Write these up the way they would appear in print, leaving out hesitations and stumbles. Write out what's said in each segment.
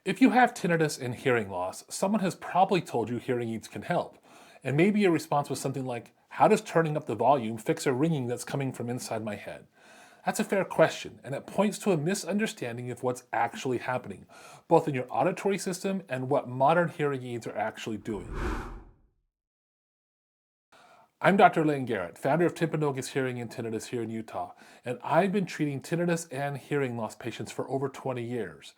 If you have tinnitus and hearing loss, someone has probably told you hearing aids can help. And maybe your response was something like, how does turning up the volume fix a ringing that's coming from inside my head? That's a fair question, and it points to a misunderstanding of what's actually happening, both in your auditory system and what modern hearing aids are actually doing. I'm Dr. Layne Garrett, founder of Timpanogos Hearing and Tinnitus here in Utah, and I've been treating tinnitus and hearing loss patients for over 20 years.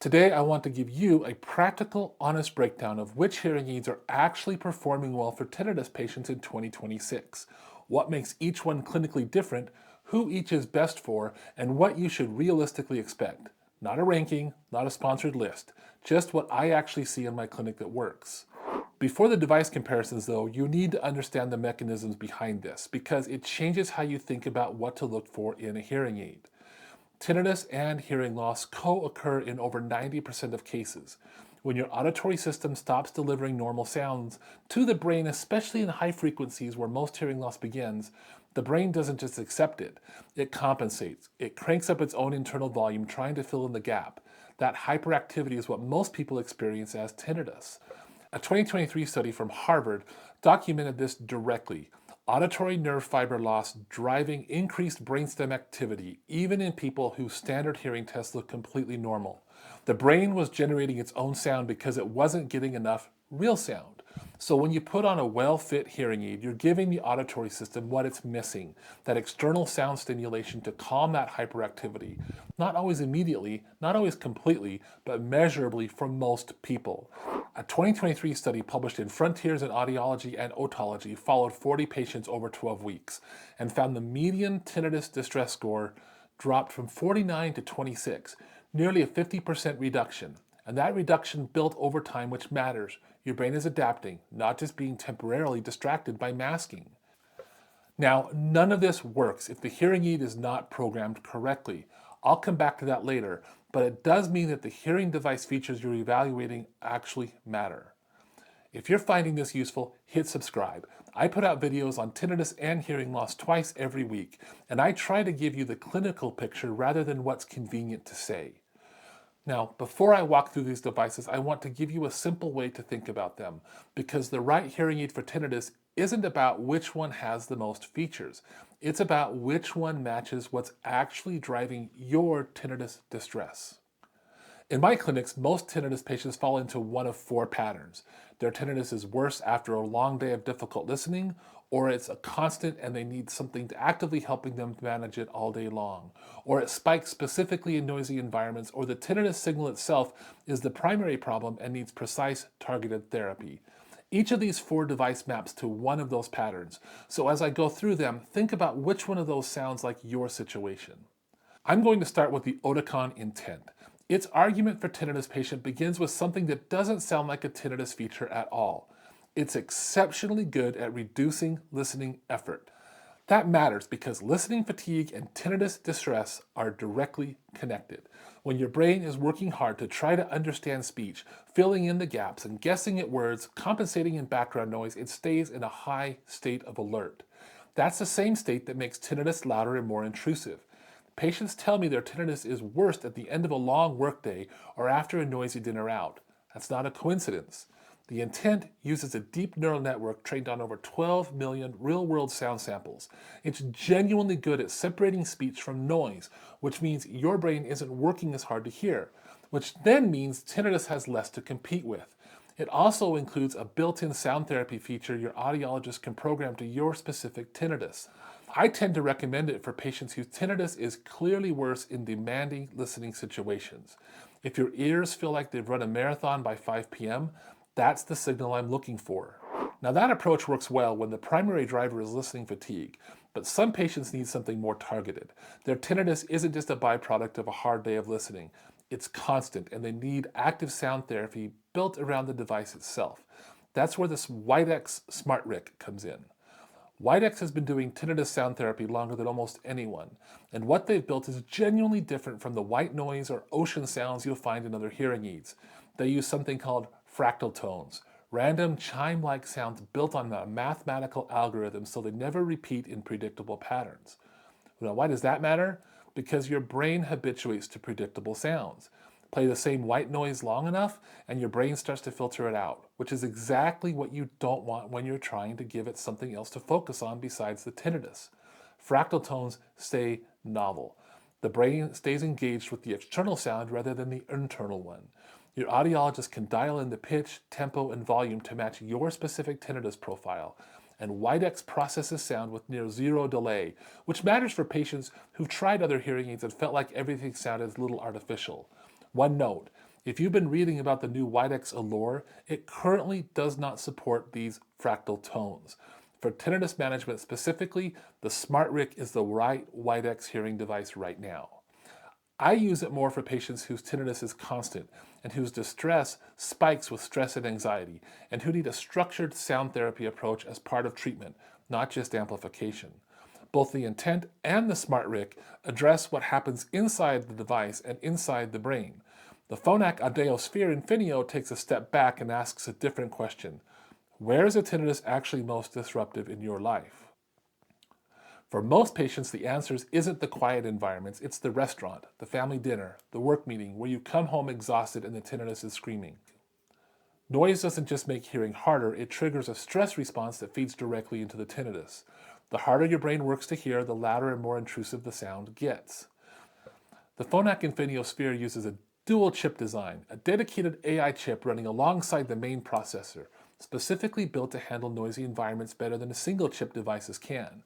Today, I want to give you a practical, honest breakdown of which hearing aids are actually performing well for tinnitus patients in 2026, what makes each one clinically different, who each is best for, and what you should realistically expect. Not a ranking, not a sponsored list, just what I actually see in my clinic that works. Before the device comparisons though, you need to understand the mechanisms behind this because it changes how you think about what to look for in a hearing aid. Tinnitus and hearing loss co-occur in over 90% of cases. When your auditory system stops delivering normal sounds to the brain, especially in high frequencies where most hearing loss begins, the brain doesn't just accept it, it compensates. It cranks up its own internal volume trying to fill in the gap. That hyperactivity is what most people experience as tinnitus. A 2023 study from Harvard documented this directly. Auditory nerve fiber loss driving increased brainstem activity, even in people whose standard hearing tests look completely normal. The brain was generating its own sound because it wasn't getting enough real sound. So when you put on a well-fit hearing aid, you're giving the auditory system what it's missing, that external sound stimulation to calm that hyperactivity. Not always immediately, not always completely, but measurably for most people. A 2023 study published in Frontiers in Audiology and Otology followed 40 patients over 12 weeks and found the median tinnitus distress score dropped from 49 to 26, nearly a 50% reduction. And that reduction built over time, which matters. Your brain is adapting, not just being temporarily distracted by masking. Now, none of this works if the hearing aid is not programmed correctly. I'll come back to that later, but it does mean that the hearing device features you're evaluating actually matter. If you're finding this useful, hit subscribe. I put out videos on tinnitus and hearing loss twice every week, and I try to give you the clinical picture rather than what's convenient to say. Now, before I walk through these devices, I want to give you a simple way to think about them, because the right hearing aid for tinnitus isn't about which one has the most features. It's about which one matches what's actually driving your tinnitus distress. In my clinics, most tinnitus patients fall into one of four patterns. Their tinnitus is worse after a long day of difficult listening, or it's a constant and they need something to actively helping them manage it all day long. Or it spikes specifically in noisy environments, or the tinnitus signal itself is the primary problem and needs precise, targeted therapy. Each of these four device maps to one of those patterns. So as I go through them, think about which one of those sounds like your situation. I'm going to start with the Oticon Intent. Its argument for tinnitus patient begins with something that doesn't sound like a tinnitus feature at all. It's exceptionally good at reducing listening effort. That matters because listening fatigue and tinnitus distress are directly connected. When your brain is working hard to try to understand speech, filling in the gaps and guessing at words, compensating in background noise, it stays in a high state of alert. That's the same state that makes tinnitus louder and more intrusive. Patients tell me their tinnitus is worst at the end of a long workday or after a noisy dinner out. That's not a coincidence. The Intent uses a deep neural network trained on over 12 million real-world sound samples. It's genuinely good at separating speech from noise, which means your brain isn't working as hard to hear, which then means tinnitus has less to compete with. It also includes a built-in sound therapy feature your audiologist can program to your specific tinnitus. I tend to recommend it for patients whose tinnitus is clearly worse in demanding listening situations. If your ears feel like they've run a marathon by 5 p.m., that's the signal I'm looking for. Now that approach works well when the primary driver is listening fatigue, but some patients need something more targeted. Their tinnitus isn't just a byproduct of a hard day of listening. It's constant and they need active sound therapy built around the device itself. That's where this Widex SmartRIC comes in. Widex has been doing tinnitus sound therapy longer than almost anyone, and what they've built is genuinely different from the white noise or ocean sounds you'll find in other hearing aids. They use something called fractal tones, random chime-like sounds built on a mathematical algorithm so they never repeat in predictable patterns. Now, why does that matter? Because your brain habituates to predictable sounds. Play the same white noise long enough, and your brain starts to filter it out, which is exactly what you don't want when you're trying to give it something else to focus on besides the tinnitus. Fractal tones stay novel. The brain stays engaged with the external sound rather than the internal one. Your audiologist can dial in the pitch, tempo, and volume to match your specific tinnitus profile. And Widex processes sound with near zero delay, which matters for patients who've tried other hearing aids and felt like everything sounded a little artificial. One note, if you've been reading about the new Widex Allure, it currently does not support these fractal tones. For tinnitus management specifically, the SmartRIC is the right Widex hearing device right now. I use it more for patients whose tinnitus is constant and whose distress spikes with stress and anxiety, and who need a structured sound therapy approach as part of treatment, not just amplification. Both the intent and the SmartRIC address what happens inside the device and inside the brain. The Phonak Audiosphere Infinio takes a step back and asks a different question. Where is the tinnitus actually most disruptive in your life? For most patients, the answer isn't the quiet environments, it's the restaurant, the family dinner, the work meeting, where you come home exhausted and the tinnitus is screaming. Noise doesn't just make hearing harder, it triggers a stress response that feeds directly into the tinnitus. The harder your brain works to hear, the louder and more intrusive the sound gets. The Phonak Infinio Sphere uses a dual chip design, a dedicated AI chip running alongside the main processor, specifically built to handle noisy environments better than a single chip devices can.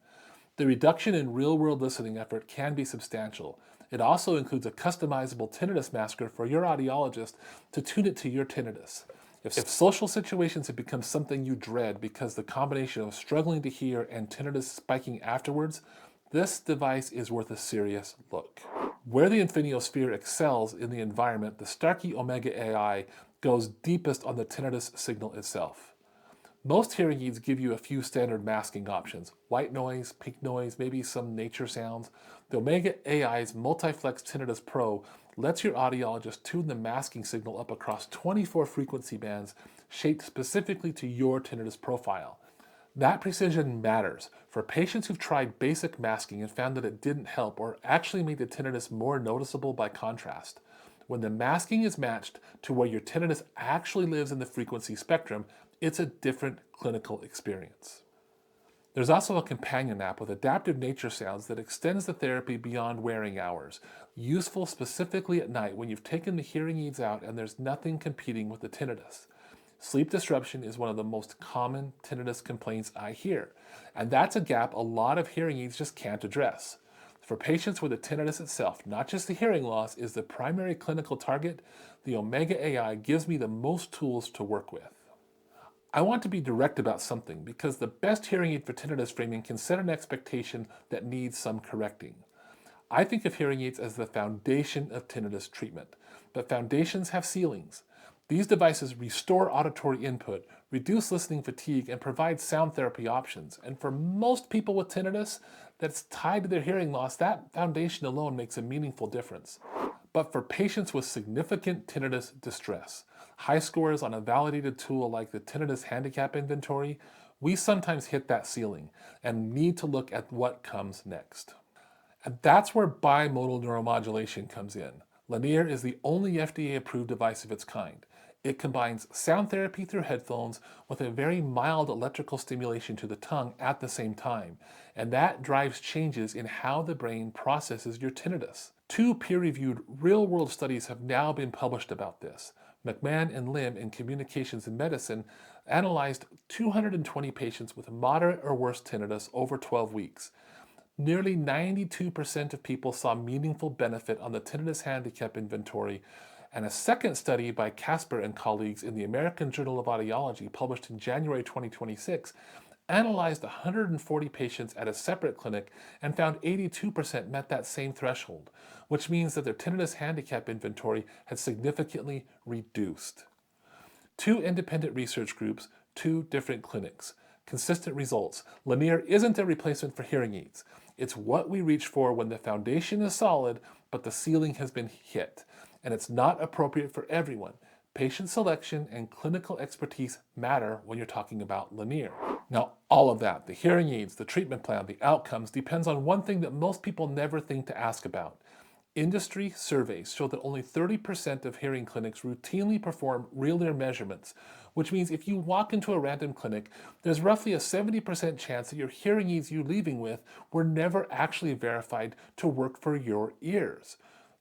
The reduction in real-world listening effort can be substantial. It also includes a customizable tinnitus masker for your audiologist to tune it to your tinnitus. If social situations have become something you dread because the combination of struggling to hear and tinnitus spiking afterwards, this device is worth a serious look. Where the Infinio Sphere excels in the environment, the Starkey Omega AI goes deepest on the tinnitus signal itself. Most hearing aids give you a few standard masking options: white noise, pink noise, maybe some nature sounds. The Omega AI's Multiflex Tinnitus Pro lets your audiologist tune the masking signal up across 24 frequency bands shaped specifically to your tinnitus profile. That precision matters for patients who've tried basic masking and found that it didn't help or actually made the tinnitus more noticeable by contrast. When the masking is matched to where your tinnitus actually lives in the frequency spectrum, it's a different clinical experience. There's also a companion app with adaptive nature sounds that extends the therapy beyond wearing hours, useful specifically at night when you've taken the hearing aids out and there's nothing competing with the tinnitus. Sleep disruption is one of the most common tinnitus complaints I hear, and that's a gap a lot of hearing aids just can't address. For patients where the tinnitus itself, not just the hearing loss, is the primary clinical target, the Omega AI gives me the most tools to work with. I want to be direct about something because the best hearing aid for tinnitus framing can set an expectation that needs some correcting. I think of hearing aids as the foundation of tinnitus treatment, but foundations have ceilings. These devices restore auditory input, reduce listening fatigue, and provide sound therapy options. And for most people with tinnitus that's tied to their hearing loss, that foundation alone makes a meaningful difference. But for patients with significant tinnitus distress, high scores on a validated tool like the Tinnitus Handicap Inventory, we sometimes hit that ceiling and need to look at what comes next. And that's where bimodal neuromodulation comes in. Lenire is the only FDA-approved device of its kind. It combines sound therapy through headphones with a very mild electrical stimulation to the tongue at the same time, and that drives changes in how the brain processes your tinnitus. 2 peer-reviewed real-world studies have now been published about this. McMahon and Lim in Communications in Medicine analyzed 220 patients with moderate or worse tinnitus over 12 weeks. Nearly 92% of people saw meaningful benefit on the Tinnitus Handicap Inventory, and a second study by Casper and colleagues in the American Journal of Audiology, published in January 2026, analyzed 140 patients at a separate clinic and found 82% met that same threshold, which means that their Tinnitus Handicap Inventory had significantly reduced. 2 independent research groups, 2 different clinics. Consistent results. Lenire isn't a replacement for hearing aids. It's what we reach for when the foundation is solid, but the ceiling has been hit. And it's not appropriate for everyone. Patient selection and clinical expertise matter when you're talking about Lenire. Now, all of that, the hearing aids, the treatment plan, the outcomes, depends on one thing that most people never think to ask about. Industry surveys show that only 30% of hearing clinics routinely perform real ear measurements, which means if you walk into a random clinic, there's roughly a 70% chance that your hearing aids you're leaving with were never actually verified to work for your ears.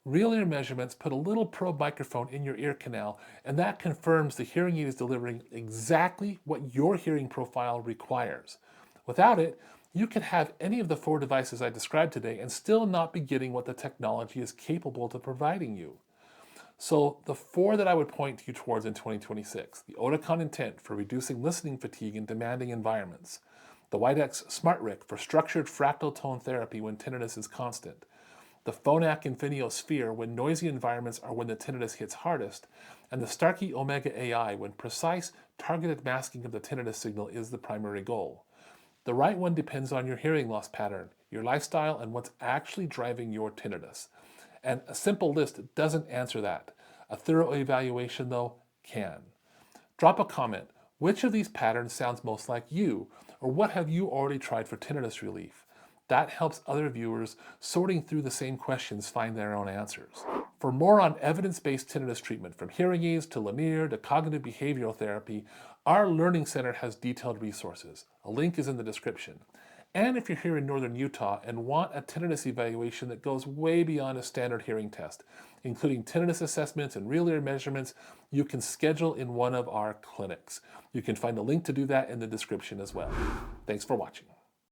Real ear measurements put a little probe microphone in your ear canal, and that confirms the hearing aid is delivering exactly what your hearing profile requires. Without it, you could have any of the 4 devices I described today and still not be getting what the technology is capable of providing you. So the 4 that I would point you towards in 2026, the Oticon Intent for reducing listening fatigue in demanding environments, the Widex SmartRIC for structured fractal tone therapy when tinnitus is constant, the Phonak Infinio Sphere when noisy environments are when the tinnitus hits hardest, and the Starkey Omega AI when precise, targeted masking of the tinnitus signal is the primary goal. The right one depends on your hearing loss pattern, your lifestyle, and what's actually driving your tinnitus. And a simple list doesn't answer that. A thorough evaluation, though, can. Drop a comment. Which of these patterns sounds most like you? Or what have you already tried for tinnitus relief? That helps other viewers sorting through the same questions find their own answers. For more on evidence-based tinnitus treatment, from hearing aids to Lenire to cognitive behavioral therapy, our Learning Center has detailed resources. A link is in the description. And if you're here in northern Utah and want a tinnitus evaluation that goes way beyond a standard hearing test, including tinnitus assessments and real ear measurements, you can schedule in one of our clinics. You can find a link to do that in the description as well. Thanks for watching.